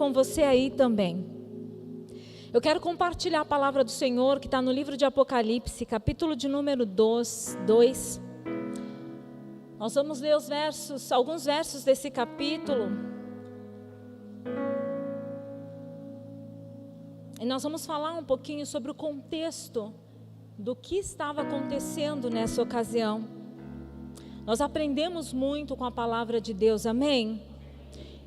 com você aí também. Eu quero compartilhar a palavra do Senhor que está no livro de Apocalipse, capítulo de número 2. Nós vamos ler alguns versos desse capítulo. E nós vamos falar um pouquinho sobre o contexto do que estava acontecendo nessa ocasião. Nós aprendemos muito com a palavra de Deus, amém?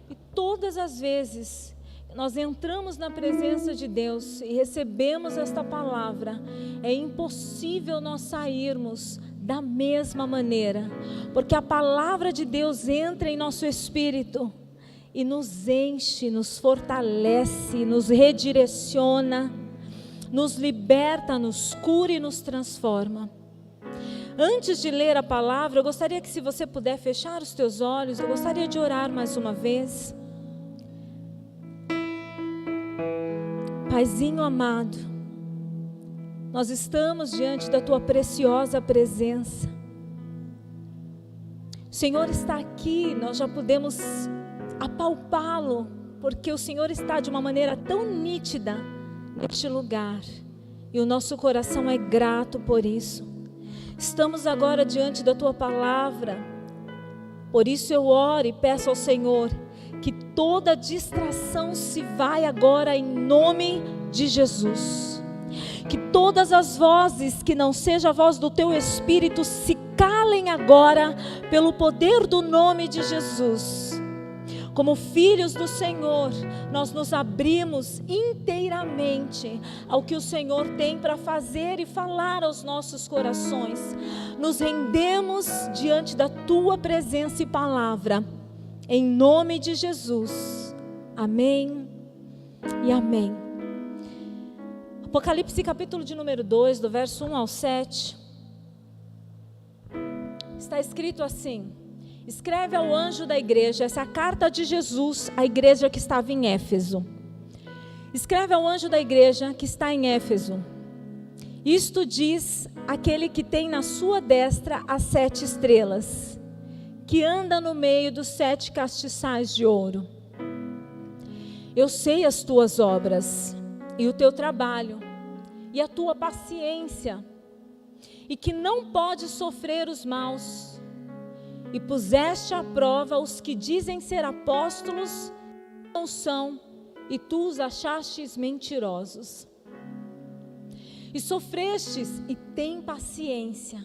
E todas as vezes nós entramos na presença de Deus e recebemos esta palavra, é impossível nós sairmos da mesma maneira, porque a palavra de Deus entra em nosso espírito e nos enche, nos fortalece, nos redireciona, nos liberta, nos cura e nos transforma. Antes de ler a palavra, eu gostaria que, se você puder fechar os teus olhos, eu gostaria de orar mais uma vez. Paizinho amado, nós estamos diante da Tua preciosa presença. O Senhor está aqui, nós já podemos apalpá-lo, porque o Senhor está de uma maneira tão nítida neste lugar, e o nosso coração é grato por isso. Estamos agora diante da Tua palavra, por isso eu oro e peço ao Senhor que toda distração se vai agora em nome de Jesus. Que todas as vozes que não seja a voz do Teu Espírito se calem agora pelo poder do nome de Jesus. Como filhos do Senhor, nós nos abrimos inteiramente ao que o Senhor tem para fazer e falar aos nossos corações. Nos rendemos diante da Tua presença e palavra, em nome de Jesus. Amém e amém. Apocalipse capítulo de número 2, do verso 1 ao 7. Está escrito assim: escreve ao anjo da igreja, essa é a carta de Jesus à igreja que estava em Éfeso. Escreve ao anjo da igreja que está em Éfeso: isto diz aquele que tem na sua destra as 7 estrelas, que anda no meio dos 7 castiçais de ouro. Eu sei as tuas obras, e o teu trabalho, e a tua paciência, e que não podes sofrer os maus, e puseste à prova os que dizem ser apóstolos, não são, e tu os achastes mentirosos. E sofrestes e tem paciência,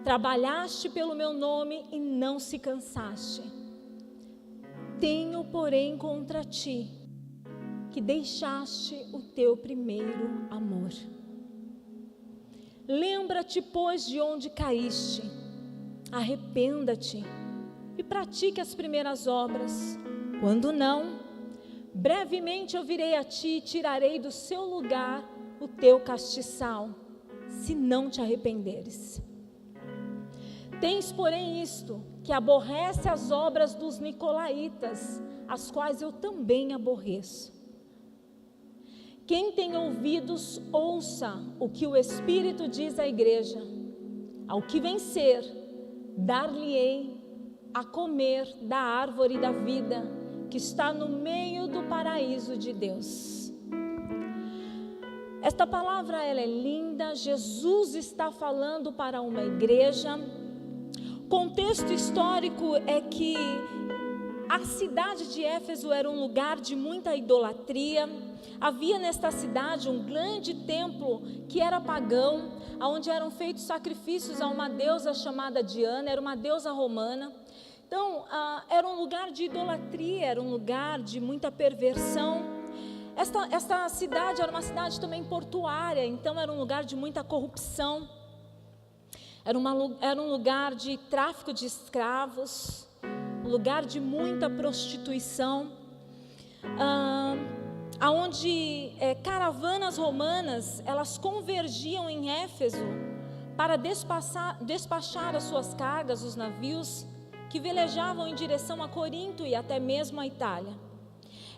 trabalhaste pelo meu nome e não se cansaste. Tenho, porém, contra ti, que deixaste o teu primeiro amor. Lembra-te, pois, de onde caíste, arrependa-te e pratique as primeiras obras. Quando não, brevemente eu virei a ti e tirarei do seu lugar o teu castiçal, se não te arrependeres. Tens, porém, isto, que aborrece as obras dos nicolaítas, as quais eu também aborreço. Quem tem ouvidos, ouça o que o Espírito diz à igreja. Ao que vencer, dar-lhe-ei a comer da árvore da vida, que está no meio do paraíso de Deus. Esta palavra, ela é linda. Jesus está falando para uma igreja. O contexto histórico é que a cidade de Éfeso era um lugar de muita idolatria. Havia nesta cidade um grande templo que era pagão, onde eram feitos sacrifícios a uma deusa chamada Diana, era uma deusa romana. Então, era um lugar de idolatria, era um lugar de muita perversão. Esta cidade era uma cidade também portuária, então era um lugar de muita corrupção. Era um lugar de tráfico de escravos, um lugar de muita prostituição, onde caravanas romanas, elas convergiam em Éfeso para despachar as suas cargas, os navios que velejavam em direção a Corinto e até mesmo a Itália.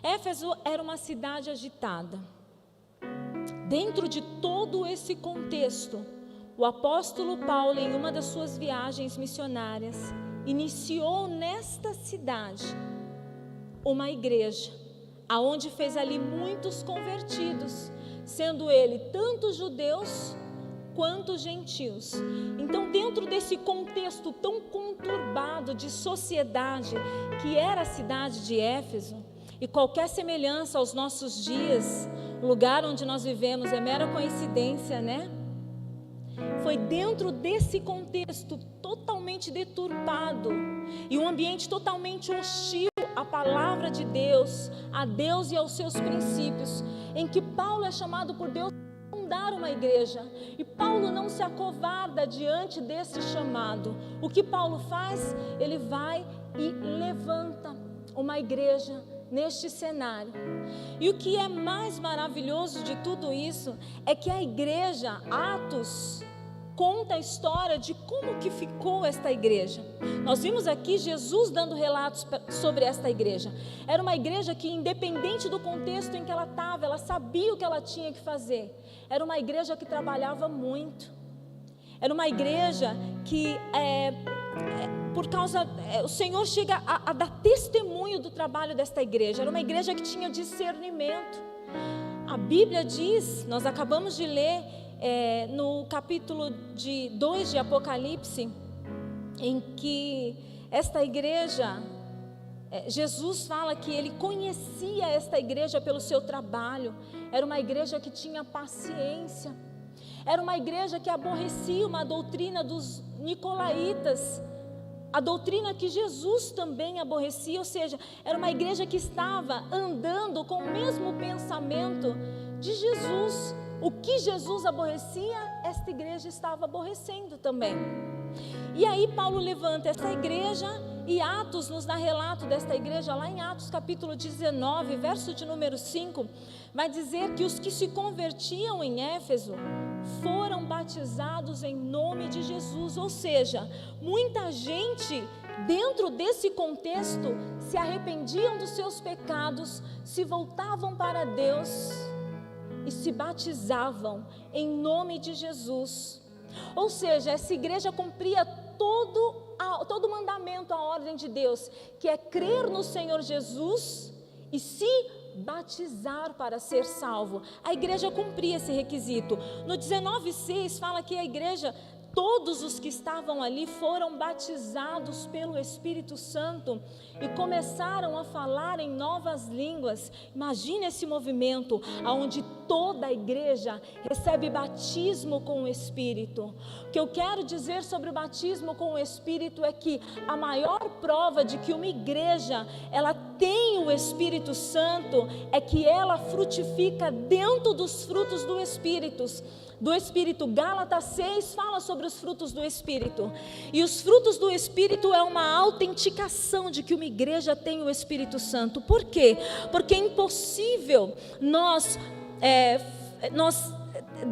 Éfeso era uma cidade agitada. Dentro de todo esse contexto, o apóstolo Paulo, em uma das suas viagens missionárias, iniciou nesta cidade uma igreja, aonde fez ali muitos convertidos, sendo ele tanto judeus quanto gentios. Então, dentro desse contexto tão conturbado de sociedade que era a cidade de Éfeso, e qualquer semelhança aos nossos dias, o lugar onde nós vivemos é mera coincidência, né? Foi dentro desse contexto totalmente deturpado e um ambiente totalmente hostil à palavra de Deus, a Deus e aos seus princípios, em que Paulo é chamado por Deus para fundar uma igreja. E Paulo não se acovarda diante desse chamado. O que Paulo faz? Ele vai e levanta uma igreja neste cenário. E o que é mais maravilhoso de tudo isso é que a igreja, Atos, conta a história de como que ficou esta igreja. Nós vimos aqui Jesus dando relatos sobre esta igreja. Era uma igreja que, independente do contexto em que ela estava, ela sabia o que ela tinha que fazer. Era uma igreja que trabalhava muito. Era uma igreja que o Senhor chega a dar testemunho do trabalho desta igreja. Era uma igreja que tinha discernimento. A Bíblia diz, nós acabamos de ler no capítulo 2 de Apocalipse, em que esta igreja, Jesus fala que ele conhecia esta igreja pelo seu trabalho. Era uma igreja que tinha paciência. Era uma igreja que aborrecia uma doutrina dos nicolaítas, a doutrina que Jesus também aborrecia. Ou seja, era uma igreja que estava andando com o mesmo pensamento de Jesus. O que Jesus aborrecia, esta igreja estava aborrecendo também. E aí Paulo levanta essa igreja, e Atos nos dá relato desta igreja. Lá em Atos capítulo 19, verso de número 5, vai dizer que os que se convertiam em Éfeso foram batizados em nome de Jesus. Ou seja, muita gente dentro desse contexto se arrependiam dos seus pecados, se voltavam para Deus e se batizavam em nome de Jesus. Ou seja, essa igreja cumpria todo o mandamento, a ordem de Deus, que é crer no Senhor Jesus e se batizar para ser salvo. A igreja cumpria esse requisito. No 19:6 fala que a igreja, todos os que estavam ali foram batizados pelo Espírito Santo e começaram a falar em novas línguas. Imagine esse movimento onde toda a igreja recebe batismo com o Espírito. O que eu quero dizer sobre o batismo com o Espírito é que a maior prova de que uma igreja ela tem o Espírito Santo é que ela frutifica dentro dos frutos do Espírito. Gálatas 6 fala sobre os frutos do Espírito, e os frutos do Espírito é uma autenticação de que uma igreja tem o Espírito Santo. Por quê? Porque é impossível nós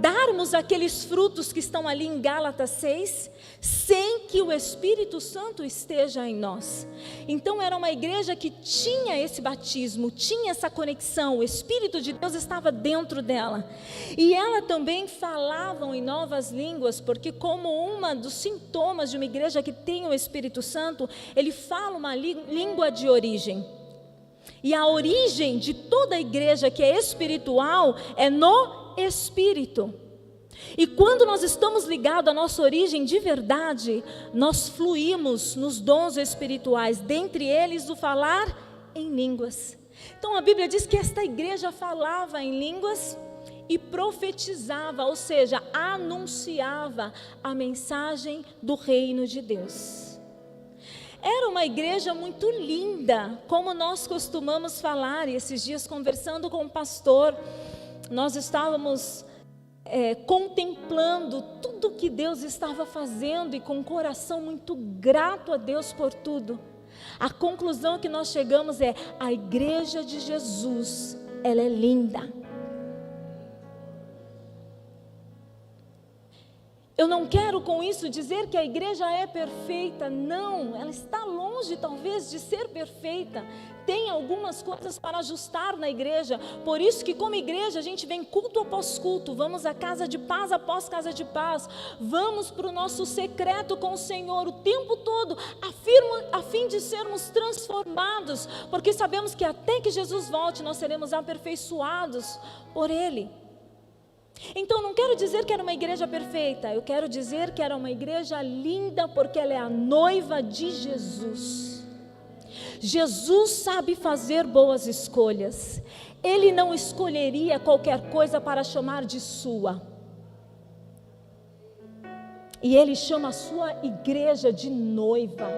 darmos aqueles frutos que estão ali em Gálatas 6, sem que o Espírito Santo esteja em nós. Então era uma igreja que tinha esse batismo, tinha essa conexão, o Espírito de Deus estava dentro dela. E ela também falavam em novas línguas, porque como um dos sintomas de uma igreja que tem o Espírito Santo, ele fala uma língua de origem. E a origem de toda a igreja que é espiritual é no Espírito. E quando nós estamos ligados à nossa origem de verdade, nós fluímos nos dons espirituais, dentre eles o falar em línguas. Então a Bíblia diz que esta igreja falava em línguas e profetizava, ou seja, anunciava a mensagem do reino de Deus. Era uma igreja muito linda, como nós costumamos falar. E esses dias, conversando com o pastor, nós estávamos contemplando tudo que Deus estava fazendo, e com um coração muito grato a Deus por tudo. A conclusão que nós chegamos é: a igreja de Jesus, ela é linda. Eu não quero com isso dizer que a igreja é perfeita, não, ela está longe talvez de ser perfeita, tem algumas coisas para ajustar na igreja, por isso que como igreja a gente vem culto após culto, vamos à casa de paz após casa de paz, vamos para o nosso secreto com o Senhor o tempo todo, a fim de sermos transformados, porque sabemos que até que Jesus volte nós seremos aperfeiçoados por Ele. Então não quero dizer que era uma igreja perfeita, eu quero dizer que era uma igreja linda, porque ela é a noiva de Jesus. Jesus sabe fazer boas escolhas, Ele não escolheria qualquer coisa para chamar de sua, e Ele chama a sua igreja de noiva,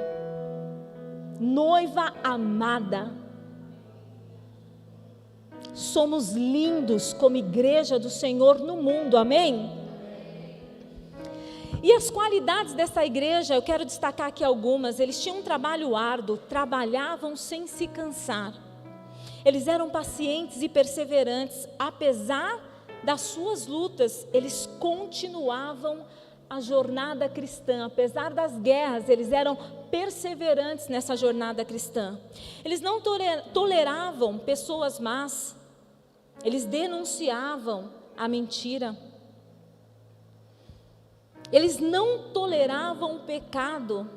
noiva amada. Somos lindos como igreja do Senhor no mundo, amém? E as qualidades dessa igreja, eu quero destacar aqui algumas. Eles tinham um trabalho árduo, trabalhavam sem se cansar. Eles eram pacientes e perseverantes, apesar das suas lutas, eles continuavam a jornada cristã, apesar das guerras, eles eram perseverantes nessa jornada cristã. Eles não toleravam pessoas más, eles denunciavam a mentira, eles não toleravam o pecado,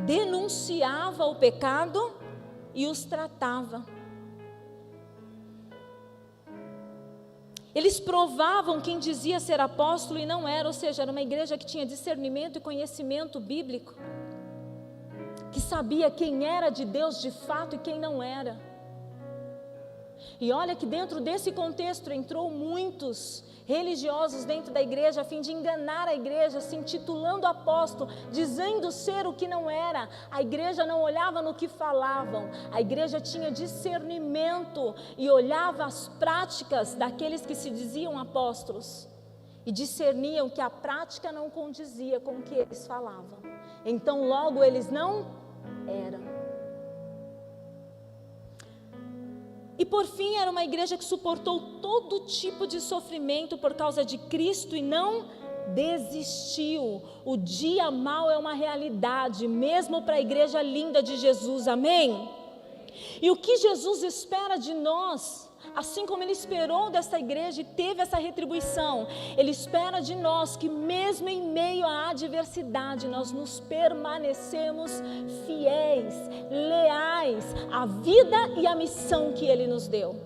denunciavam o pecado e os tratava. Eles provavam quem dizia ser apóstolo e não era, ou seja, era uma igreja que tinha discernimento e conhecimento bíblico, que sabia quem era de Deus de fato e quem não era. E olha que dentro desse contexto entrou muitos religiosos dentro da igreja a fim de enganar a igreja, se intitulando apóstolo, dizendo ser o que não era. A igreja não olhava no que falavam, a igreja tinha discernimento e olhava as práticas daqueles que se diziam apóstolos e discerniam que a prática não condizia com o que eles falavam, então logo eles não eram. E por fim era uma igreja que suportou todo tipo de sofrimento por causa de Cristo e não desistiu. O dia mau é uma realidade, mesmo para a igreja linda de Jesus, amém? E o que Jesus espera de nós, assim como Ele esperou dessa igreja e teve essa retribuição, Ele espera de nós que mesmo em meio à adversidade, nós nos permanecemos fiéis, leais à vida e à missão que Ele nos deu.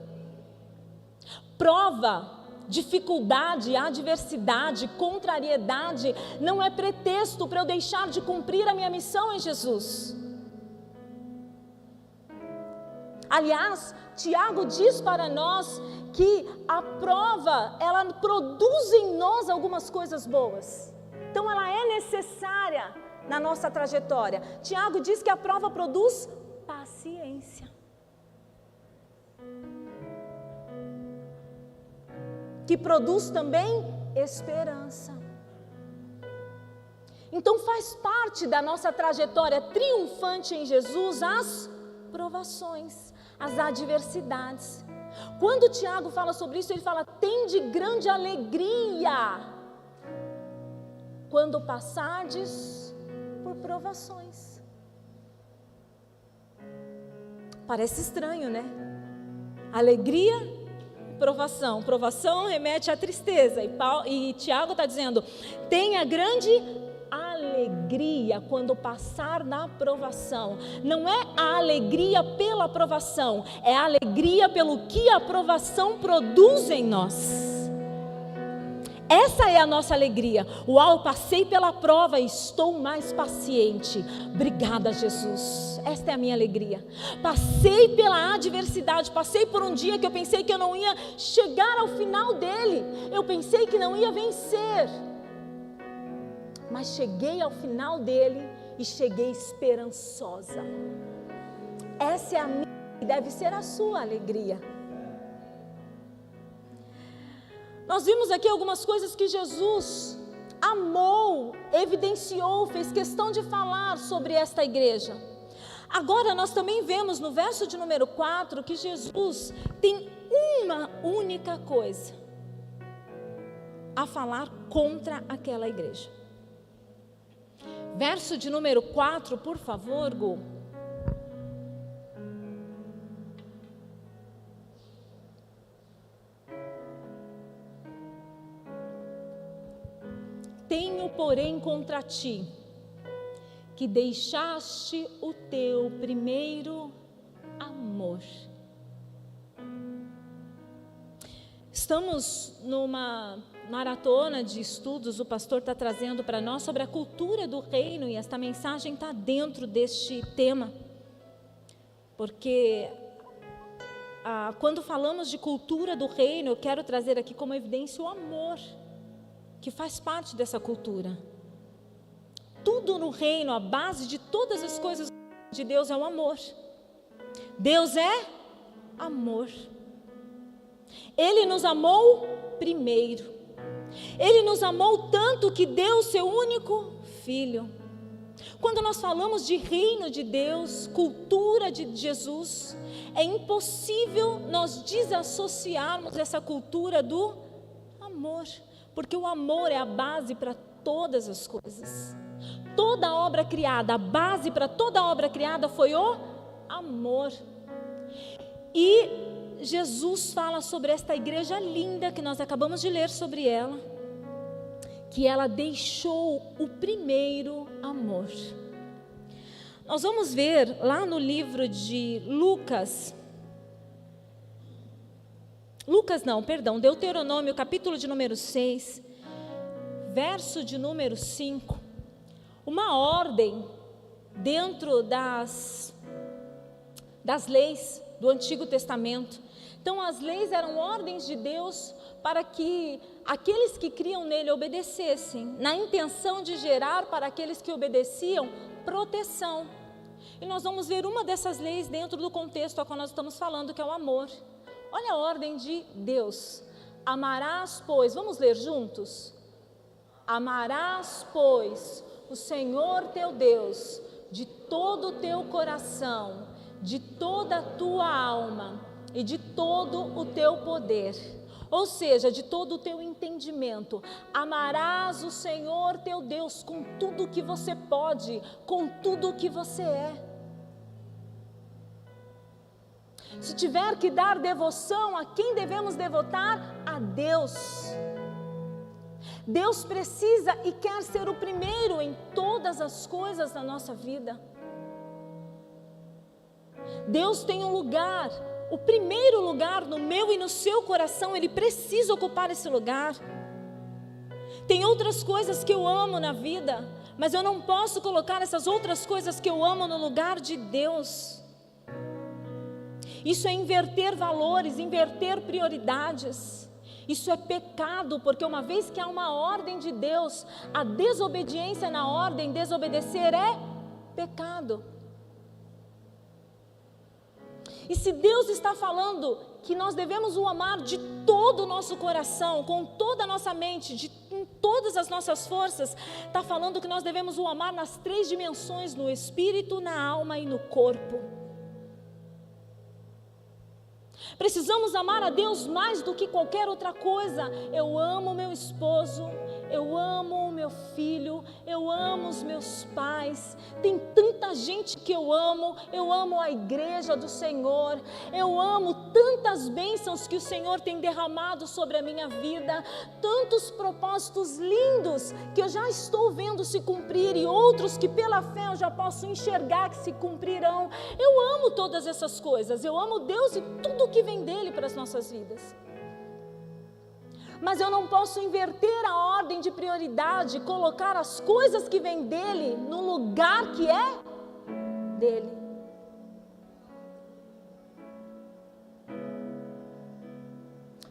Prova, dificuldade, adversidade, contrariedade, não é pretexto para eu deixar de cumprir a minha missão em Jesus. Aliás, Tiago diz para nós que a prova, ela produz em nós algumas coisas boas. Então ela é necessária na nossa trajetória. Tiago diz que a prova produz paciência, que produz também esperança. Então faz parte da nossa trajetória triunfante em Jesus as provações, as adversidades. Quando Tiago fala sobre isso, ele fala: tende grande alegria quando passardes por provações. Parece estranho, né? Alegria, provação. Provação remete à tristeza. E Tiago está dizendo: tenha grande alegria quando passar na provação. Não é a alegria pela provação, é a alegria pelo que a provação produz em nós. Essa é a nossa alegria. Uau, passei pela prova e estou mais paciente. Obrigada, Jesus. Esta é a minha alegria. Passei pela adversidade, passei por um dia que eu pensei que eu não ia chegar ao final dele. Eu pensei que não ia vencer. Mas cheguei ao final dele e cheguei esperançosa. Essa é a minha e deve ser a sua alegria. Nós vimos aqui algumas coisas que Jesus amou, evidenciou, fez questão de falar sobre esta igreja. Agora nós também vemos no verso de número 4 que Jesus tem uma única coisa a falar contra aquela igreja. Verso de número 4, por favor, Gu. Tenho, porém, contra ti, que deixaste o teu primeiro amor. Estamos numa maratona de estudos, o pastor está trazendo para nós sobre a cultura do reino, e esta mensagem está dentro deste tema, porque quando falamos de cultura do reino, eu quero trazer aqui como evidência o amor, que faz parte dessa cultura. Tudo no reino, a base de todas as coisas de Deus é o amor. Deus é amor. Ele nos amou primeiro. Ele nos amou tanto que deu o seu único filho. Quando nós falamos de reino de Deus, cultura de Jesus, é impossível nós desassociarmos essa cultura do amor, porque o amor é a base para todas as coisas. Toda obra criada, a base para toda obra criada foi o amor. E Jesus fala sobre esta igreja linda que nós acabamos de ler sobre ela, que ela deixou o primeiro amor. Nós vamos ver lá no livro de Deuteronômio, capítulo de número 6, verso de número 5, uma ordem dentro das leis do Antigo Testamento. Então, as leis eram ordens de Deus para que aqueles que criam nele obedecessem, na intenção de gerar para aqueles que obedeciam proteção. E nós vamos ver uma dessas leis dentro do contexto a qual nós estamos falando, que é o amor. Olha a ordem de Deus: amarás, pois, vamos ler juntos? Amarás, pois, o Senhor teu Deus de todo o teu coração, de toda a tua alma e de todo o teu poder, ou seja, de todo o teu entendimento. Amarás o Senhor teu Deus com tudo que você pode, com tudo que você é. Se tiver que dar devoção, a quem devemos devotar? A Deus. Deus precisa e quer ser o primeiro em todas as coisas da nossa vida. Deus tem um lugar, o primeiro lugar no meu e no seu coração. Ele precisa ocupar esse lugar. Tem outras coisas que eu amo na vida, mas eu não posso colocar essas outras coisas que eu amo no lugar de Deus. Isso é inverter valores, inverter prioridades. Isso é pecado, porque uma vez que há uma ordem de Deus, a desobediência na ordem, desobedecer é pecado. E se Deus está falando que nós devemos o amar de todo o nosso coração, com toda a nossa mente, com todas as nossas forças, está falando que nós devemos o amar nas 3 dimensões, no espírito, na alma e no corpo. Precisamos amar a Deus mais do que qualquer outra coisa. Eu amo meu esposo, eu amo o meu filho, eu amo os meus pais. Tem tanta gente que eu amo a igreja do Senhor, eu amo tantas bênçãos que o Senhor tem derramado sobre a minha vida, tantos propósitos lindos que eu já estou vendo se cumprir e outros que pela fé eu já posso enxergar que se cumprirão. Eu amo todas essas coisas, eu amo Deus e tudo que vem dele para as nossas vidas. Mas eu não posso inverter a ordem de prioridade, colocar as coisas que vêm dele no lugar que é dele.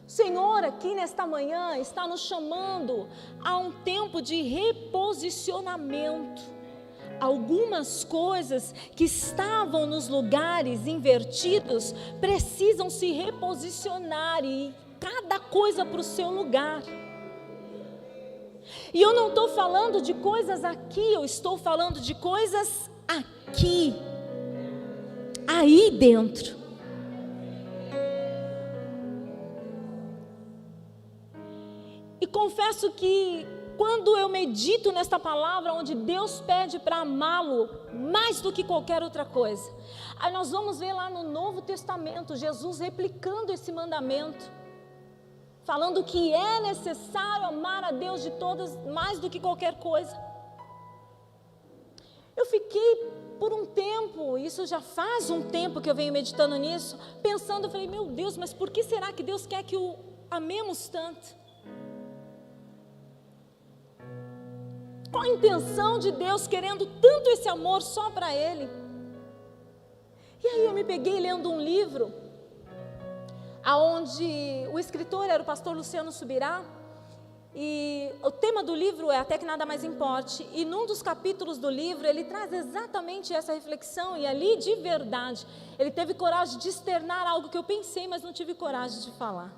O Senhor aqui nesta manhã está nos chamando a um tempo de reposicionamento. Algumas coisas que estavam nos lugares invertidos precisam se reposicionar e cada coisa para o seu lugar. E eu não estou falando de coisas aqui, eu estou falando de coisas aqui, aí dentro. E confesso que quando eu medito nesta palavra, onde Deus pede para amá-lo mais do que qualquer outra coisa, aí nós vamos ver lá no Novo Testamento, Jesus replicando esse mandamento, falando que é necessário amar a Deus de todas, mais do que qualquer coisa. Eu fiquei por um tempo, isso já faz um tempo que eu venho meditando nisso, pensando, eu falei, meu Deus, mas por que será que Deus quer que o amemos tanto? Qual a intenção de Deus querendo tanto esse amor só para Ele? E aí eu me peguei lendo um livro, onde o escritor era o pastor Luciano Subirá, e o tema do livro é Até que Nada Mais Importe, e num dos capítulos do livro ele traz exatamente essa reflexão, e ali de verdade, ele teve coragem de externar algo que eu pensei, mas não tive coragem de falar.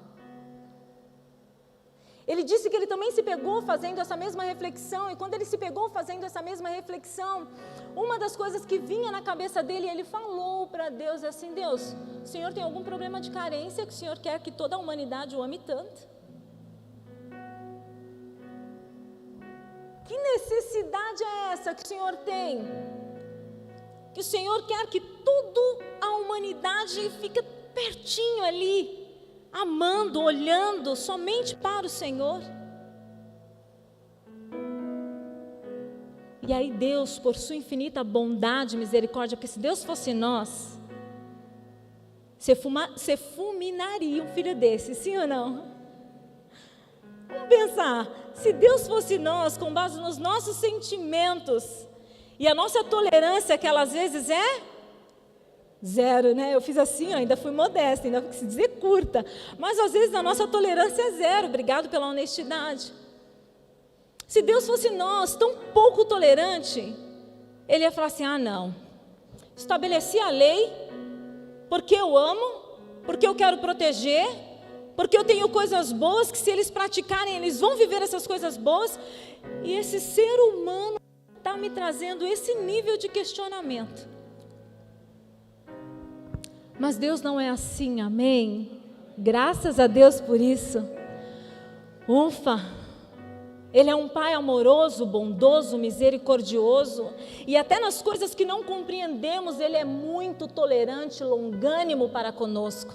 Ele disse que ele também se pegou fazendo essa mesma reflexão, e quando ele se pegou fazendo essa mesma reflexão, uma das coisas que vinha na cabeça dele, ele falou para Deus assim, Deus, o Senhor tem algum problema de carência que o Senhor quer que toda a humanidade o ame tanto? Que necessidade é essa que o Senhor tem? Que o Senhor quer que toda a humanidade fique pertinho ali, amando, olhando somente para o Senhor. E aí Deus, por sua infinita bondade e misericórdia, porque se Deus fosse nós, você fulminaria um filho desse, sim ou não? Vamos pensar, se Deus fosse nós, com base nos nossos sentimentos, e a nossa tolerância, que ela às vezes é zero, né? Eu fiz assim, ainda fui modesta, ainda quis dizer curta. Mas às vezes a nossa tolerância é zero. Obrigado pela honestidade. Se Deus fosse nós, tão pouco tolerante, Ele ia falar assim, não. Estabeleci a lei, porque eu amo, porque eu quero proteger, porque eu tenho coisas boas, que se eles praticarem, eles vão viver essas coisas boas. E esse ser humano está me trazendo esse nível de questionamento. Mas Deus não é assim, amém? Graças a Deus por isso. Ufa! Ele é um Pai amoroso, bondoso, misericordioso, e até nas coisas que não compreendemos, Ele é muito tolerante, longânimo para conosco.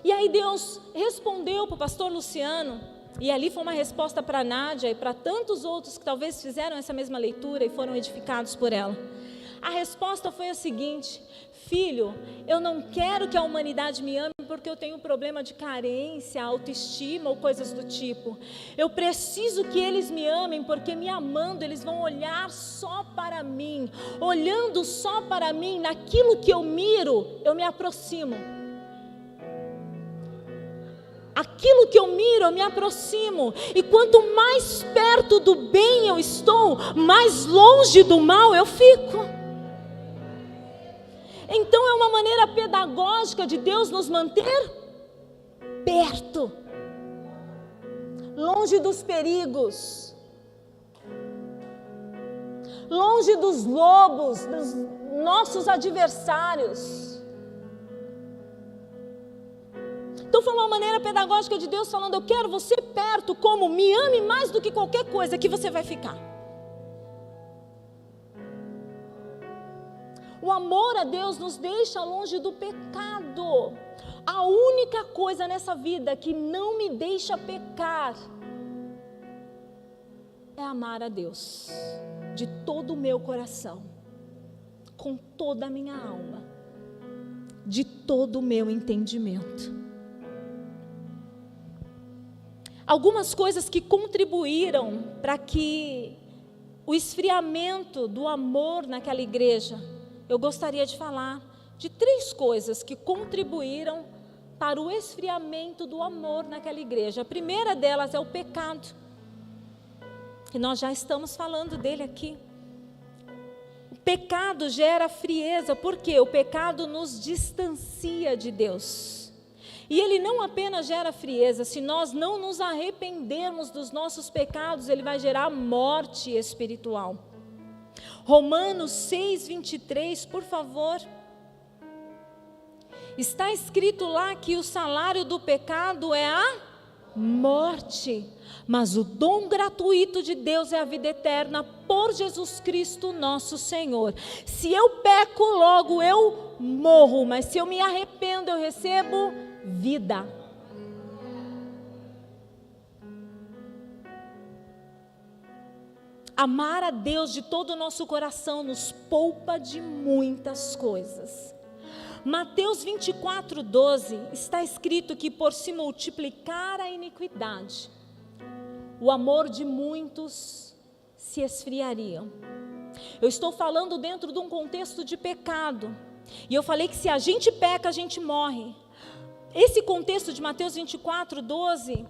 E aí Deus respondeu para o pastor Luciano, e ali foi uma resposta para a Nádia e para tantos outros que talvez fizeram essa mesma leitura e foram edificados por ela. A resposta foi a seguinte: filho, eu não quero que a humanidade me ame porque eu tenho um problema de carência, autoestima ou coisas do tipo. Eu preciso que eles me amem porque me amando eles vão olhar só para mim. Olhando só para mim, naquilo que eu miro, eu me aproximo. Aquilo que eu miro, eu me aproximo. E quanto mais perto do bem eu estou, mais longe do mal eu fico. Então é uma maneira pedagógica de Deus nos manter perto, longe dos perigos, longe dos lobos, dos nossos adversários. Então foi uma maneira pedagógica de Deus falando, eu quero você perto, como me ame mais do que qualquer coisa que você vai ficar. O amor a Deus nos deixa longe do pecado. A única coisa nessa vida que não me deixa pecar é amar a Deus de todo o meu coração, com toda a minha alma, de todo o meu entendimento. Algumas coisas que contribuíram para que o esfriamento do amor naquela igreja, eu gostaria de falar de 3 coisas que contribuíram para o esfriamento do amor naquela igreja. A primeira delas é o pecado, que nós já estamos falando dele aqui. O pecado gera frieza, porque o pecado nos distancia de Deus. E ele não apenas gera frieza, se nós não nos arrependermos dos nossos pecados, ele vai gerar morte espiritual. Romanos 6:23, por favor. Está escrito lá que o salário do pecado é a morte. Mas o dom gratuito de Deus é a vida eterna por Jesus Cristo nosso Senhor. Se eu peco, logo eu morro, mas se eu me arrependo, eu recebo vida. Amar a Deus de todo o nosso coração nos poupa de muitas coisas. Mateus 24:12 está escrito que por se multiplicar a iniquidade, o amor de muitos se esfriaria. Eu estou falando dentro de um contexto de pecado. E eu falei que se a gente peca, a gente morre. Esse contexto de Mateus 24:12,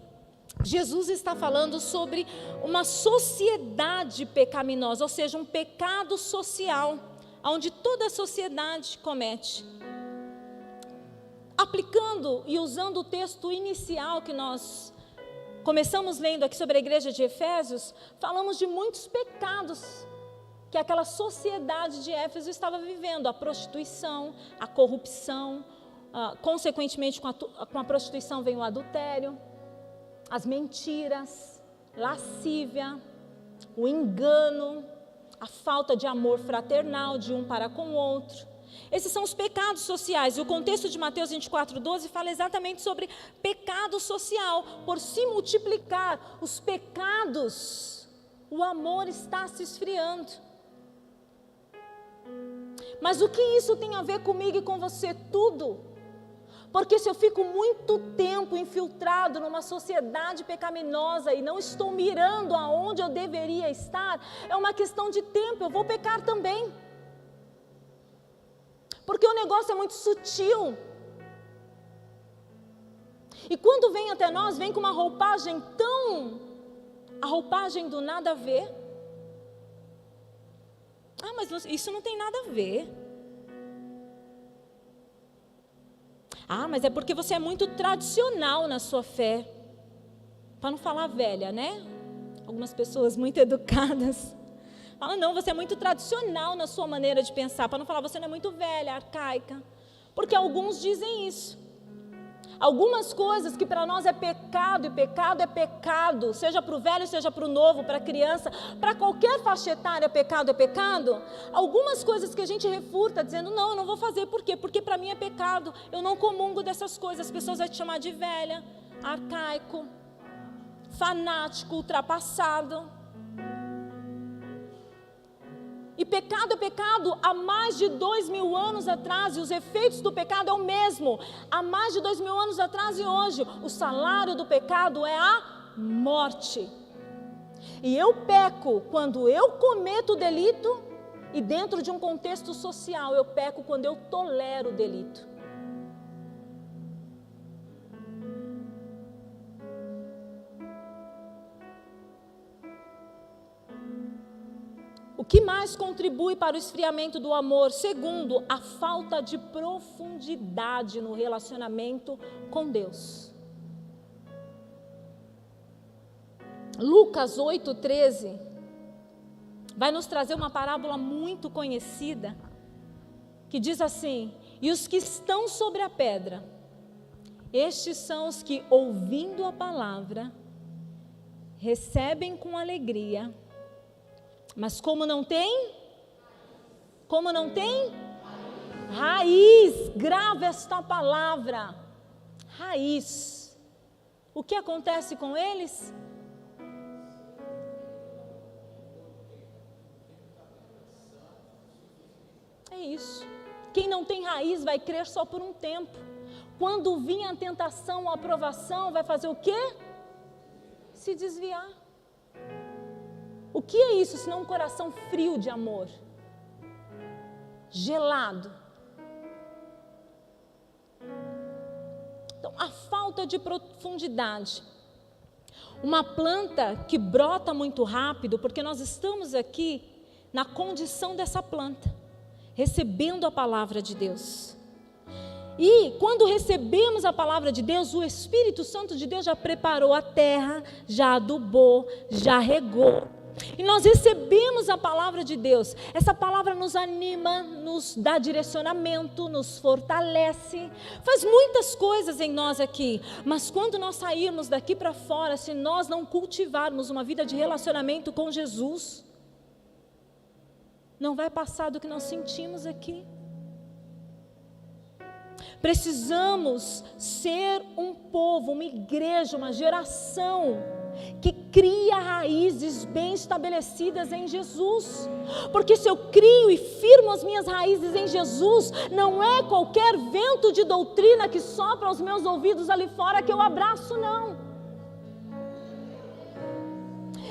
Jesus está falando sobre uma sociedade pecaminosa, ou seja, um pecado social, onde toda a sociedade comete. Aplicando e usando o texto inicial que nós começamos lendo aqui sobre a igreja de Efésios, falamos de muitos pecados que aquela sociedade de Éfeso estava vivendo: a prostituição, a corrupção, consequentemente com a prostituição vem o adultério, as mentiras, lascívia, o engano, a falta de amor fraternal de um para com o outro. Esses são os pecados sociais. E o contexto de Mateus 24:12 fala exatamente sobre pecado social. Por se multiplicar os pecados, o amor está se esfriando. Mas o que isso tem a ver comigo e com você? Tudo. Porque se eu fico muito tempo infiltrado numa sociedade pecaminosa e não estou mirando aonde eu deveria estar, é uma questão de tempo, eu vou pecar também. Porque o negócio é muito sutil. E quando vem até nós, vem com uma roupagem a roupagem do nada a ver. Ah, mas isso não tem nada a ver. Ah, mas é porque você é muito tradicional na sua fé. Para não falar velha, né? Algumas pessoas muito educadas falam, não, você é muito tradicional na sua maneira de pensar. Para não falar, você não é muito velha, arcaica. Porque alguns dizem isso. Algumas coisas que para nós é pecado, e pecado é pecado, seja para o velho, seja para o novo, para a criança, para qualquer faixa etária, pecado é pecado. Algumas coisas que a gente refuta, dizendo, não, eu não vou fazer. Por quê? Porque para mim é pecado, eu não comungo dessas coisas. As pessoas vão te chamar de velha, arcaico, fanático, ultrapassado. E pecado é pecado há mais de 2000 anos atrás, e os efeitos do pecado é o mesmo. Há mais de 2000 anos atrás e hoje, o salário do pecado é a morte. E eu peco quando eu cometo o delito, e dentro de um contexto social, eu peco quando eu tolero o delito. O que mais contribui para o esfriamento do amor? Segundo, a falta de profundidade no relacionamento com Deus. Lucas 8:13 vai nos trazer uma parábola muito conhecida, que diz assim: e os que estão sobre a pedra, estes são os que, ouvindo a palavra, recebem com alegria, mas como não tem raiz, grava esta palavra, raiz. O que acontece com eles? É isso. Quem não tem raiz vai crer só por um tempo. Quando vir a tentação, a aprovação, vai fazer o quê? Se desviar. O que é isso senão um coração frio de amor? Gelado. Então, a falta de profundidade. Uma planta que brota muito rápido, porque nós estamos aqui na condição dessa planta, recebendo a palavra de Deus. E quando recebemos a palavra de Deus, o Espírito Santo de Deus já preparou a terra, já adubou, já regou. E nós recebemos a palavra de Deus. Essa palavra nos anima, nos dá direcionamento, nos fortalece, faz muitas coisas em nós aqui. Mas quando nós sairmos daqui para fora, se nós não cultivarmos uma vida de relacionamento com Jesus, não vai passar do que nós sentimos aqui. Precisamos ser um povo, uma igreja, uma geração que cria raízes bem estabelecidas em Jesus. Porque se eu crio e firmo as minhas raízes em Jesus, não é qualquer vento de doutrina que sopra aos meus ouvidos ali fora que eu abraço, não.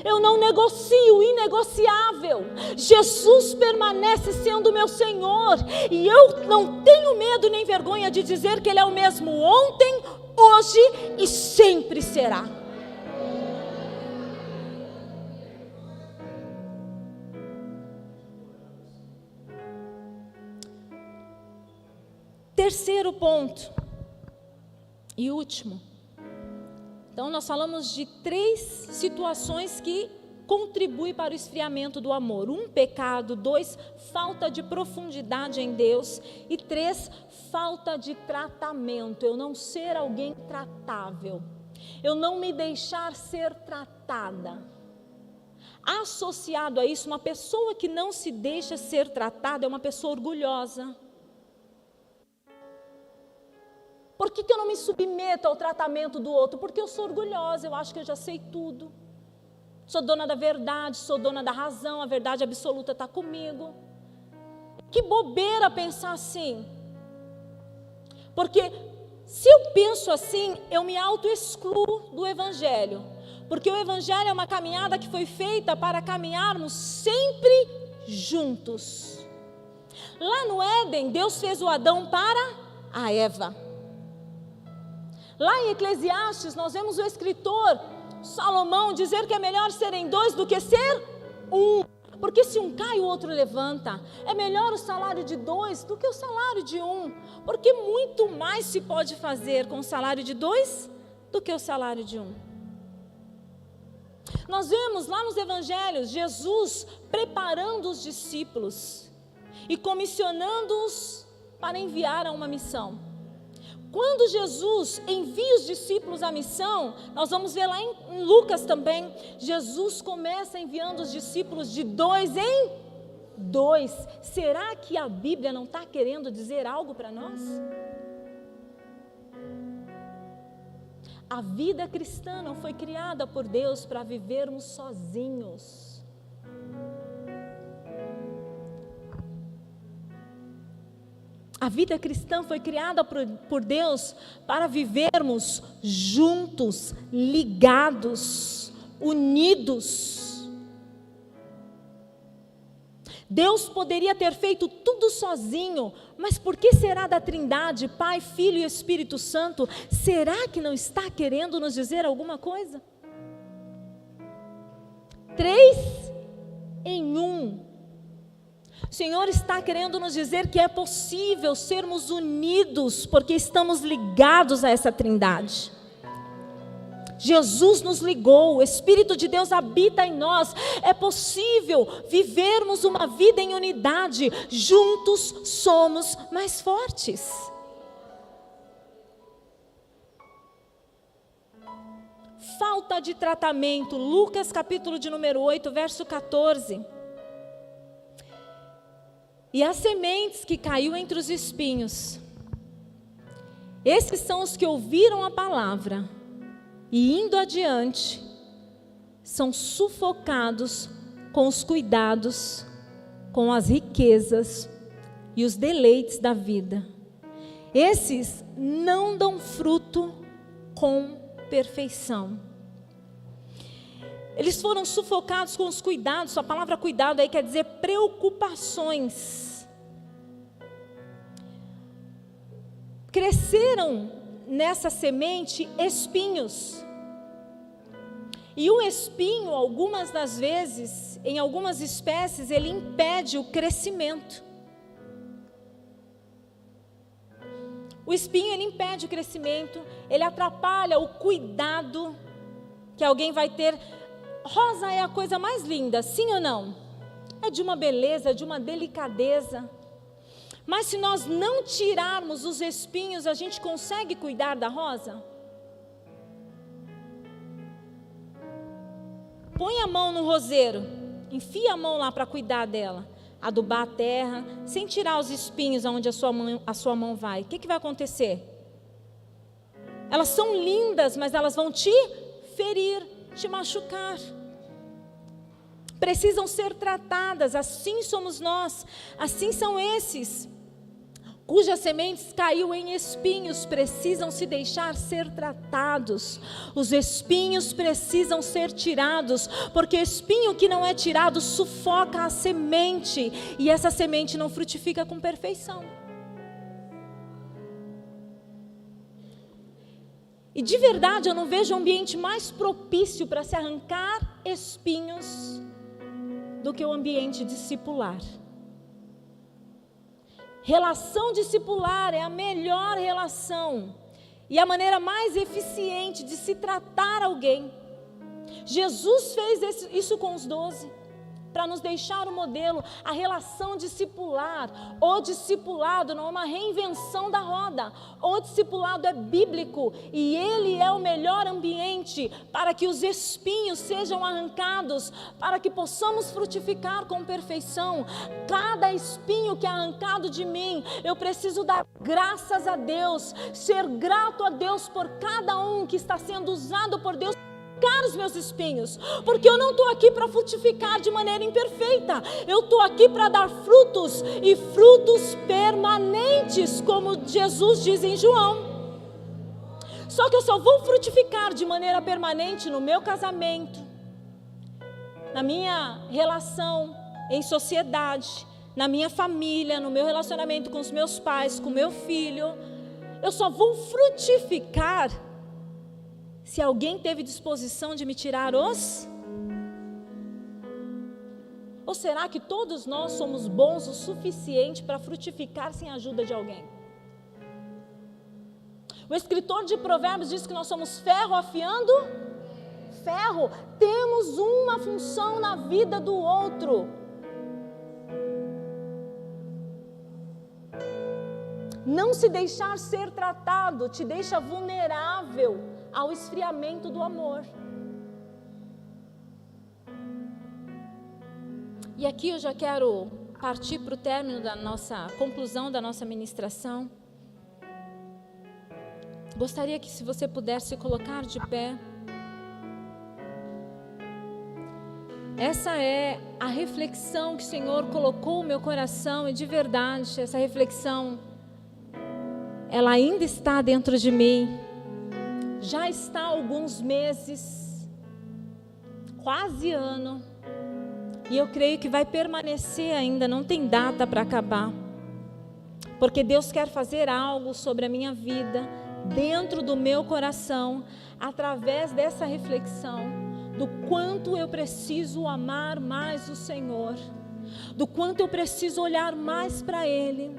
Eu não negocio o inegociável. Jesus permanece sendo meu Senhor. E eu não tenho medo nem vergonha de dizer que Ele é o mesmo ontem, hoje e sempre será. Terceiro ponto e último. Então nós falamos de 3 situações que contribuem para o esfriamento do amor. 1, pecado. 2, falta de profundidade em Deus. E 3, falta de tratamento. Eu não ser alguém tratável. Eu não me deixar ser tratada. Associado a isso, uma pessoa que não se deixa ser tratada é uma pessoa orgulhosa. Por que eu não me submeto ao tratamento do outro? Porque eu sou orgulhosa, eu acho que eu já sei tudo. Sou dona da verdade, sou dona da razão, a verdade absoluta está comigo. Que bobeira pensar assim. Porque se eu penso assim, eu me auto-excluo do Evangelho. Porque o Evangelho é uma caminhada que foi feita para caminharmos sempre juntos. Lá no Éden, Deus fez o Adão para a Eva. Lá em Eclesiastes, nós vemos o escritor Salomão dizer que é melhor serem 2 do que ser 1. Porque se um cai, o outro levanta. É melhor o salário de 2 do que o salário de 1. Porque muito mais se pode fazer com o salário de 2 do que o salário de 1. Nós vemos lá nos evangelhos Jesus preparando os discípulos e comissionando-os para enviar a uma missão. Quando Jesus envia os discípulos à missão, nós vamos ver lá em Lucas também, Jesus começa enviando os discípulos de 2 em 2. Será que a Bíblia não está querendo dizer algo para nós? A vida cristã não foi criada por Deus para vivermos sozinhos. A vida cristã foi criada por Deus para vivermos juntos, ligados, unidos. Deus poderia ter feito tudo sozinho, mas por que será da Trindade, Pai, Filho e Espírito Santo? Será que não está querendo nos dizer alguma coisa? 3 em 1. O Senhor está querendo nos dizer que é possível sermos unidos, porque estamos ligados a essa Trindade. Jesus nos ligou, o Espírito de Deus habita em nós. É possível vivermos uma vida em unidade. Juntos somos mais fortes. Falta de tratamento. Lucas capítulo de número 8, verso 14. E as sementes que caiu entre os espinhos, esses são os que ouviram a palavra e indo adiante, são sufocados com os cuidados, com as riquezas e os deleites da vida. Esses não dão fruto com perfeição. Eles foram sufocados com os cuidados. A palavra cuidado aí quer dizer preocupações. Cresceram nessa semente espinhos. E o espinho, algumas das vezes, em algumas espécies, ele impede o crescimento. O espinho, ele impede o crescimento, ele atrapalha o cuidado que alguém vai ter rosa é a coisa mais linda, sim ou não? É de uma beleza, de uma delicadeza. Mas se nós não tirarmos os espinhos, a gente consegue cuidar da rosa? Põe a mão no roseiro, enfia a mão lá para cuidar dela, adubar a terra, sem tirar os espinhos aonde a sua mão vai. O que vai acontecer? Elas são lindas, mas elas vão te ferir, te machucar. Precisam ser tratadas, assim somos nós, assim são esses cujas sementes caiu em espinhos, precisam se deixar ser tratados. Os espinhos precisam ser tirados, porque espinho que não é tirado sufoca a semente, e essa semente não frutifica com perfeição. E de verdade eu não vejo ambiente mais propício para se arrancar espinhos do que o ambiente discipular. Relação discipular é a melhor relação e a maneira mais eficiente de se tratar alguém. Jesus fez isso com os 12, para nos deixar o modelo. A relação discipular, o discipulado não é uma reinvenção da roda. O discipulado é bíblico e ele é o melhor ambiente para que os espinhos sejam arrancados, para que possamos frutificar com perfeição. Cada espinho que é arrancado de mim, eu preciso dar graças a Deus, ser grato a Deus por cada um que está sendo usado por Deus, os meus espinhos, porque eu não estou aqui para frutificar de maneira imperfeita, eu estou aqui para dar frutos, e frutos permanentes, como Jesus diz em João. Só que eu só vou frutificar de maneira permanente no meu casamento, na minha relação em sociedade, na minha família, no meu relacionamento com os meus pais, com meu filho. Eu só vou frutificar se alguém teve disposição de me tirar os... Ou será que todos nós somos bons o suficiente para frutificar sem a ajuda de alguém? O escritor de Provérbios diz que nós somos ferro afiando ferro. Temos uma função na vida do outro. Não se deixar ser tratado te deixa vulnerável ao esfriamento do amor. E aqui eu já quero partir para o término da nossa conclusão da nossa ministração. Gostaria que, se você pudesse se colocar de pé. Essa é a reflexão que o Senhor colocou no meu coração, e de verdade, essa reflexão, ela ainda está dentro de mim. Já está há alguns meses, quase ano, e eu creio que vai permanecer ainda, não tem data para acabar, porque Deus quer fazer algo sobre a minha vida, dentro do meu coração, através dessa reflexão, do quanto eu preciso amar mais o Senhor, do quanto eu preciso olhar mais para Ele,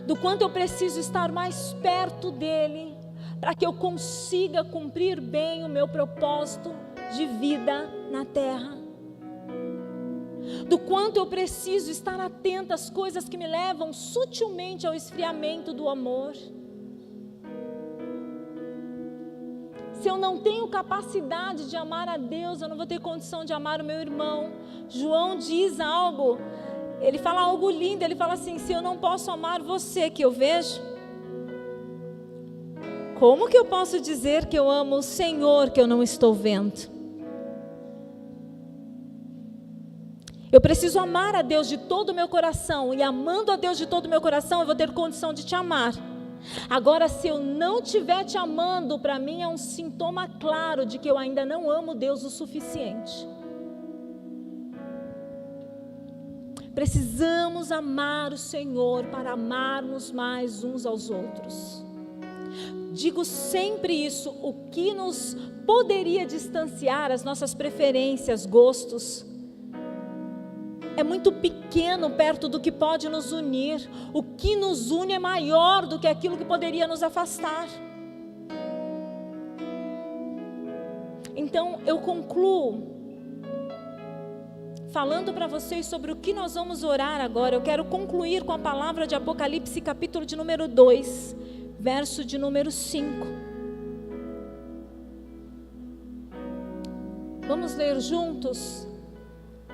do quanto eu preciso estar mais perto dEle, para que eu consiga cumprir bem o meu propósito de vida na terra. Do quanto eu preciso estar atenta às coisas que me levam sutilmente ao esfriamento do amor. Se eu não tenho capacidade de amar a Deus, eu não vou ter condição de amar o meu irmão. João diz algo, ele fala algo lindo, ele fala assim: se eu não posso amar você que eu vejo, como que eu posso dizer que eu amo o Senhor que eu não estou vendo? Eu preciso amar a Deus de todo o meu coração, e amando a Deus de todo o meu coração, eu vou ter condição de te amar. Agora, se eu não estiver te amando, para mim é um sintoma claro de que eu ainda não amo Deus o suficiente. Precisamos amar o Senhor para amarmos mais uns aos outros. Digo sempre isso: o que nos poderia distanciar, as nossas preferências, gostos, é muito pequeno perto do que pode nos unir. O que nos une é maior do que aquilo que poderia nos afastar. Então eu concluo falando para vocês sobre o que nós vamos orar agora. Eu quero concluir com a palavra de Apocalipse, capítulo de número 2, verso de número 5. Vamos ler juntos?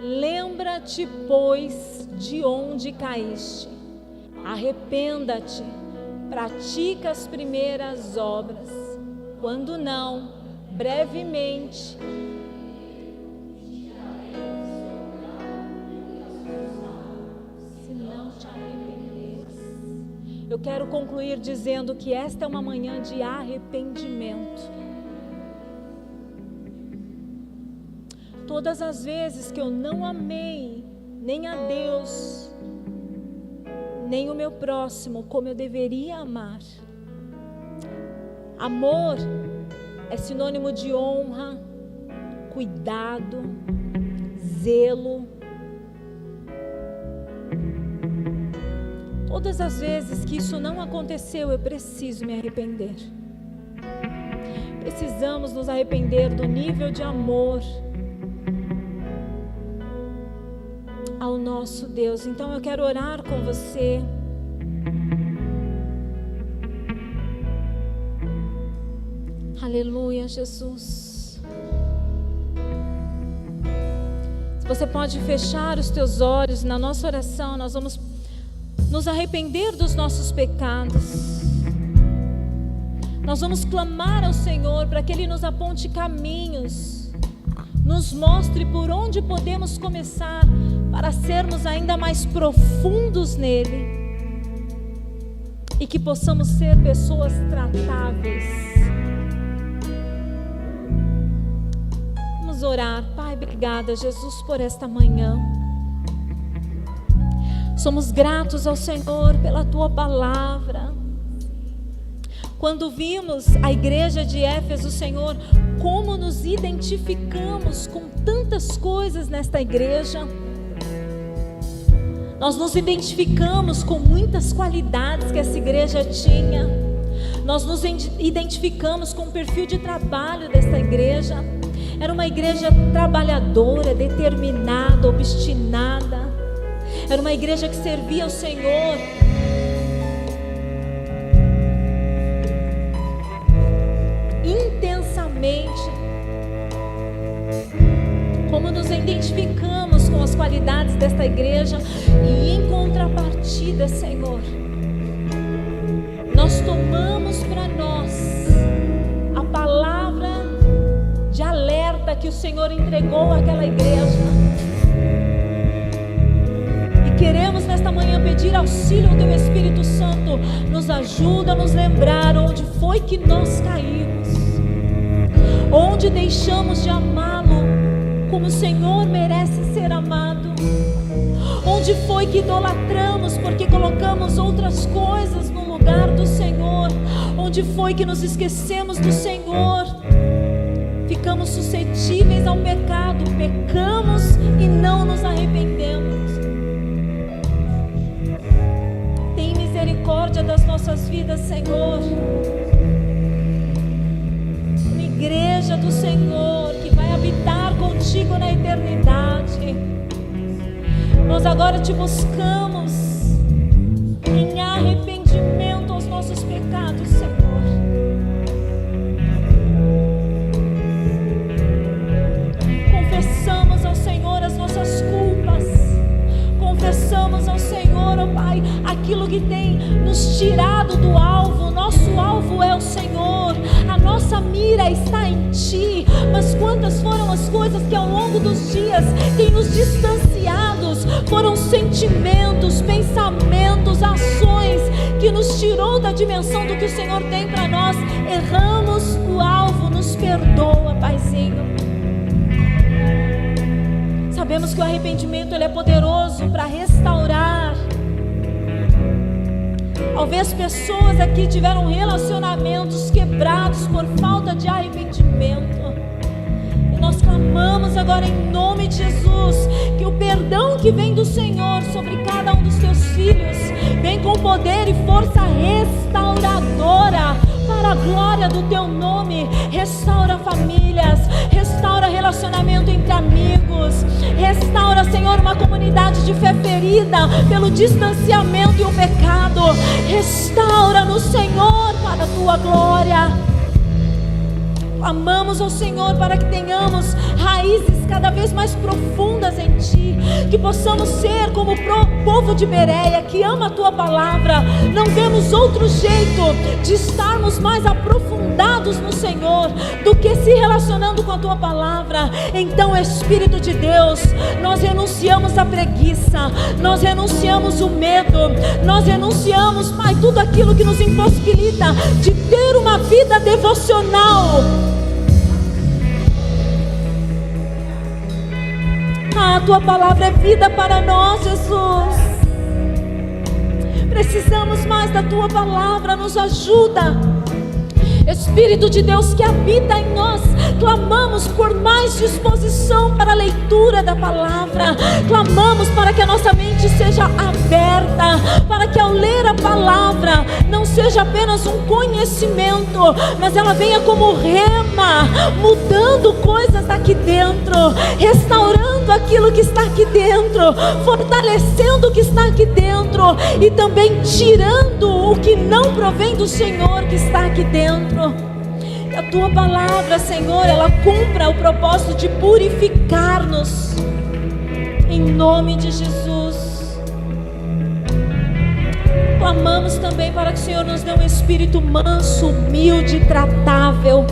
Lembra-te, pois, de onde caíste. Arrependa-te, pratica as primeiras obras. Quando não, brevemente, se não te arrependeres. Eu quero concluir dizendo que esta é uma manhã de arrependimento. Todas as vezes que eu não amei nem a Deus, nem o meu próximo como eu deveria amar. Amor é sinônimo de honra, cuidado, zelo. Todas as vezes que isso não aconteceu, eu preciso me arrepender. Precisamos nos arrepender do nível de amor ao nosso Deus. Então eu quero orar com você. Aleluia, Jesus. Se você pode fechar os teus olhos, na nossa oração nós vamos nos arrepender dos nossos pecados. Nós vamos clamar ao Senhor para que Ele nos aponte caminhos, nos mostre por onde podemos começar para sermos ainda mais profundos nele e que possamos ser pessoas tratáveis. Vamos orar. Pai, obrigada, Jesus, por esta manhã. Somos gratos ao Senhor pela tua palavra. Quando vimos a igreja de Éfeso, Senhor, como nos identificamos com tantas coisas nesta igreja. Nós nos identificamos com muitas qualidades que essa igreja tinha. Nós nos identificamos com o perfil de trabalho desta igreja. Era uma igreja trabalhadora, determinada, obstinada. Era uma igreja que servia ao Senhor intensamente. Como nos identificamos com as qualidades desta igreja e em contrapartida, Senhor, nós tomamos para nós a palavra de alerta que o Senhor entregou àquela igreja. Queremos nesta manhã pedir auxílio ao Teu Espírito Santo. Nos ajuda a nos lembrar onde foi que nós caímos, onde deixamos de amá-lo como o Senhor merece ser amado, onde foi que idolatramos porque colocamos outras coisas no lugar do Senhor, onde foi que nos esquecemos do Senhor, ficamos suscetíveis ao pecado, pecamos e não nos arrependemos. Misericórdia das nossas vidas, Senhor. Uma igreja do Senhor que vai habitar contigo na eternidade. Nós agora te buscamos em arrependimento aos nossos pecados, Senhor. Confessamos ao Senhor as nossas culpas. Confessamos ao Senhor, ó Pai, aquilo que tem nos tirado do alvo. O nosso alvo é o Senhor, a nossa mira está em Ti. Mas quantas foram as coisas que ao longo dos dias têm nos distanciados? Foram sentimentos, pensamentos, ações que nos tirou da dimensão do que o Senhor tem para nós. Erramos o alvo, nos perdoa, Paizinho. Sabemos que o arrependimento ele é poderoso para restaurar. Talvez pessoas aqui tiveram relacionamentos quebrados por falta de arrependimento. E nós clamamos agora em nome de Jesus que o perdão que vem do Senhor sobre cada um dos teus filhos vem com poder e força restauradora. Pai, para a glória do teu nome. Restaura famílias, restaura relacionamento entre amigos, restaura, Senhor, uma comunidade de fé ferida pelo distanciamento e o pecado. Restaura-nos, Senhor, para a tua glória. Amamos ao Senhor para que tenhamos raízes cada vez mais profundas em Ti, que possamos ser como o povo de Bereia, que ama a Tua palavra. Não vemos outro jeito de estarmos mais aprofundados no Senhor do que se relacionando com a Tua palavra. Então, Espírito de Deus, nós renunciamos à preguiça, nós renunciamos o medo, nós renunciamos, Pai, tudo aquilo que nos impossibilita de ter uma vida devocional. A Tua palavra é vida para nós, Jesus. Precisamos mais da Tua palavra, nos ajuda. Espírito de Deus que habita em nós, clamamos por mais disposição para a leitura da palavra. Clamamos para que a nossa mente seja aberta, para que ao ler a palavra não seja apenas um conhecimento, mas ela venha como rema, mudando coisas aqui dentro, restaurando aquilo que está aqui dentro, fortalecendo o que está aqui dentro e também tirando o que não provém do Senhor que está aqui dentro. Que a Tua palavra, Senhor, ela cumpra o propósito de purificar-nos, em nome de Jesus. Clamamos também para que o Senhor nos dê um espírito manso, humilde e tratável,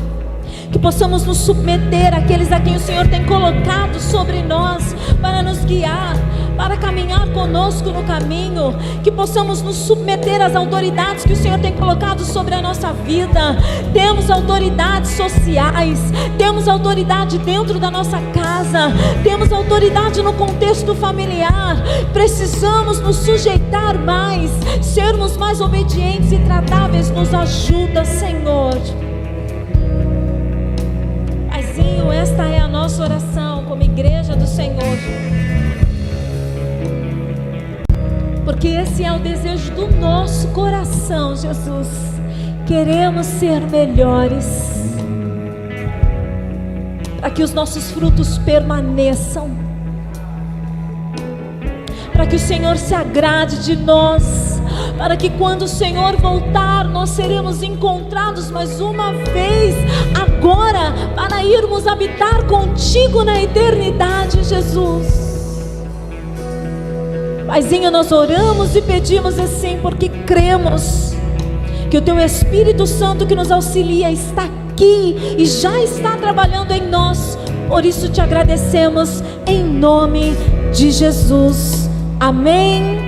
que possamos nos submeter àqueles a quem o Senhor tem colocado sobre nós para nos guiar, para caminhar conosco no caminho, que possamos nos submeter às autoridades que o Senhor tem colocado sobre a nossa vida. Temos autoridades sociais, temos autoridade dentro da nossa casa, temos autoridade no contexto familiar. Precisamos nos sujeitar mais, sermos mais obedientes e tratáveis. Nos ajuda, Senhor. Paizinho, esta é a nossa oração como igreja do Senhor, porque esse é o desejo do nosso coração, Jesus. Queremos ser melhores, para que os nossos frutos permaneçam, para que o Senhor se agrade de nós, para que quando o Senhor voltar, nós seremos encontrados mais uma vez, agora, para irmos habitar contigo na eternidade, Jesus. Paizinho, nós oramos e pedimos assim, porque cremos que o Teu Espírito Santo que nos auxilia está aqui e já está trabalhando em nós. Por isso te agradecemos em nome de Jesus. Amém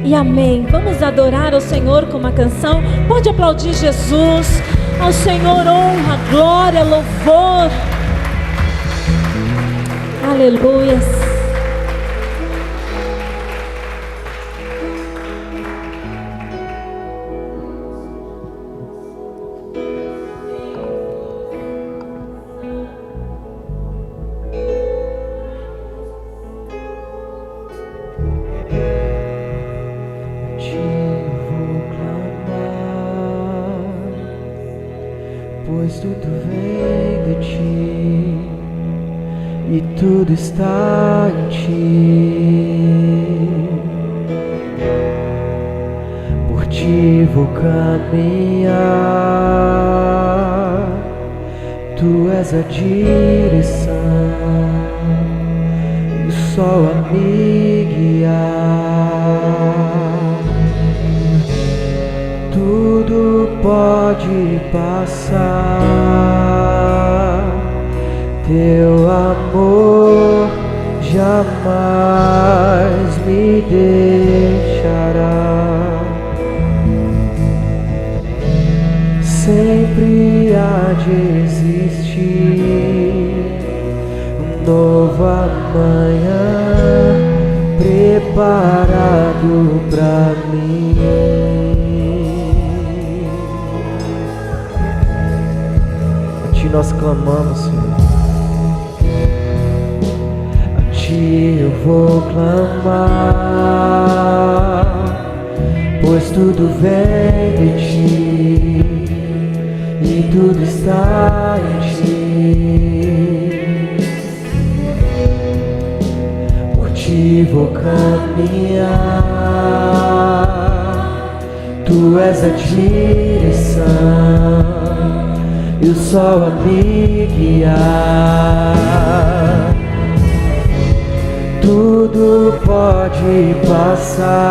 e amém. Vamos adorar ao Senhor com uma canção. Pode aplaudir Jesus. Ao Senhor honra, glória, louvor. Aleluia. Tudo está em Ti, por Ti vou caminhar, Tu és a direção e o sol a me guiar. Tudo pode passar, Teu amor jamais me deixará. Sempre há de existir um novo amanhã preparado pra mim. A Ti nós clamamos, Senhor. Eu vou clamar, pois tudo vem de Ti. e tudo está em ti. Por ti vou caminhar, tu és a direção e o sol a me guiar. Tudo pode passar,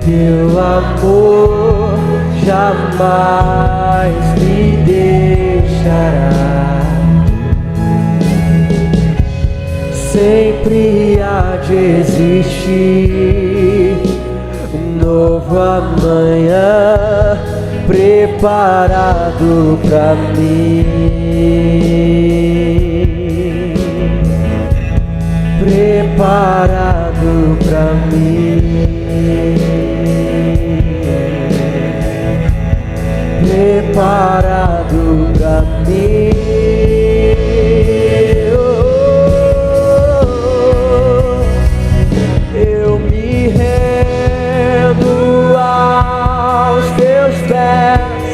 teu amor jamais me deixará. Sempre há de existir um novo amanhã preparado pra mim. Preparado pra mim, preparado pra mim. Eu me rendo aos teus pés,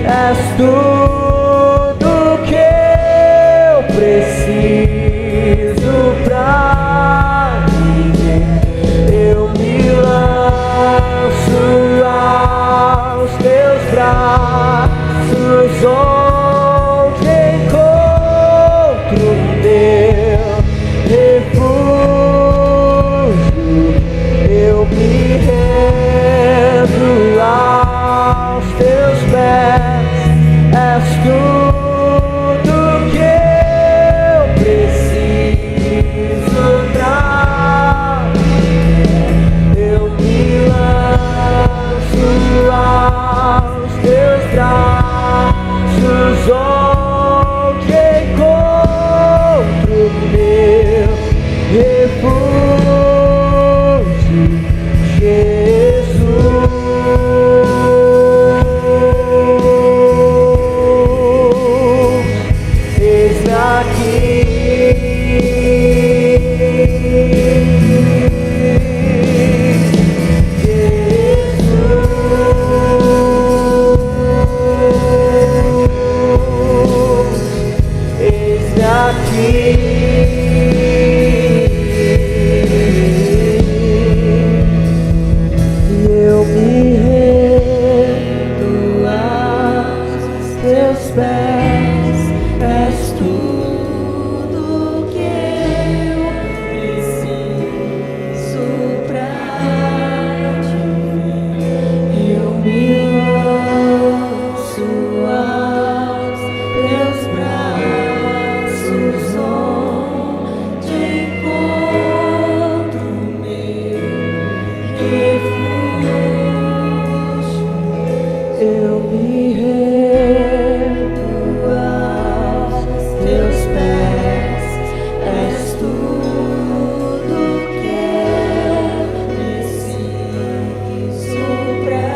és tudo que eu preciso pra eu me lanço aos teus braços, onde encontro meu refúgio. Eu me rendo aos teus pés, és tudo que eu preciso pra aos teus braços, onde encontro meu refúgio, Jesus. Eis-me aqui. Eu me rendo aos teus pés, és tudo que eu preciso pra te ver. Eu me lanço aos teus braços, onde encontro meu refúgio. Eu me rendo aos teus pés, és tudo que eu preciso pra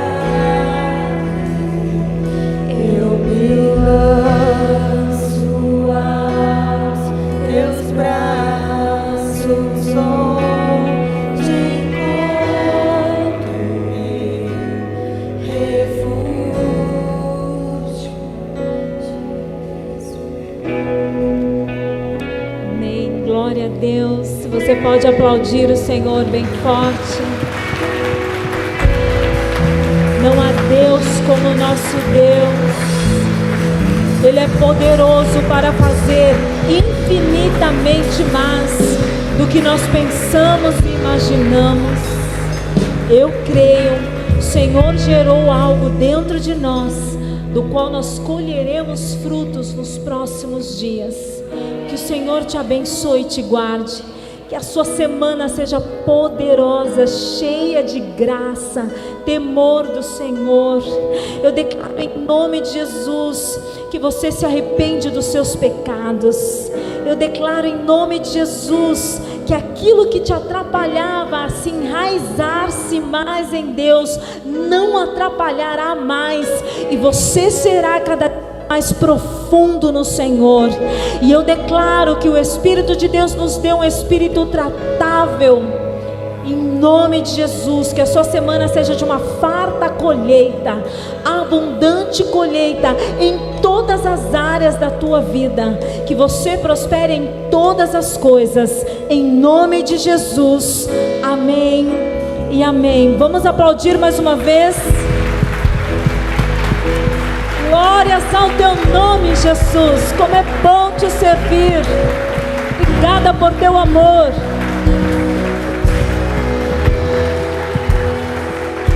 eu me lanço aos teus braços, onde encontro meu refúgio. Amém. Glória a Deus. Você pode aplaudir o Senhor bem forte. Não há Deus como o nosso Deus. Ele é poderoso para fazer infinitamente mais do que nós pensamos e imaginamos. Eu creio, o Senhor gerou algo dentro de nós, do qual nós colheremos frutos nos próximos dias. Que o Senhor te abençoe e te guarde. Que a sua semana seja poderosa, cheia de graça, temor do Senhor. Eu declaro em nome de Jesus que você se arrepende dos seus pecados. Eu declaro em nome de Jesus que aquilo que te atrapalhava a se enraizar-se mais em Deus, não atrapalhará mais, e você será cada vez mais profundo no Senhor. E eu declaro que o Espírito de Deus nos deu um espírito tratável Em nome de Jesus, que a sua semana seja de uma farta colheita, abundante colheita em todas as áreas da tua vida. Que você prospere em todas as coisas, em nome de Jesus. Amém e amém. Vamos aplaudir mais uma vez. Glórias ao teu nome, Jesus. Como é bom te servir. Obrigada por teu amor.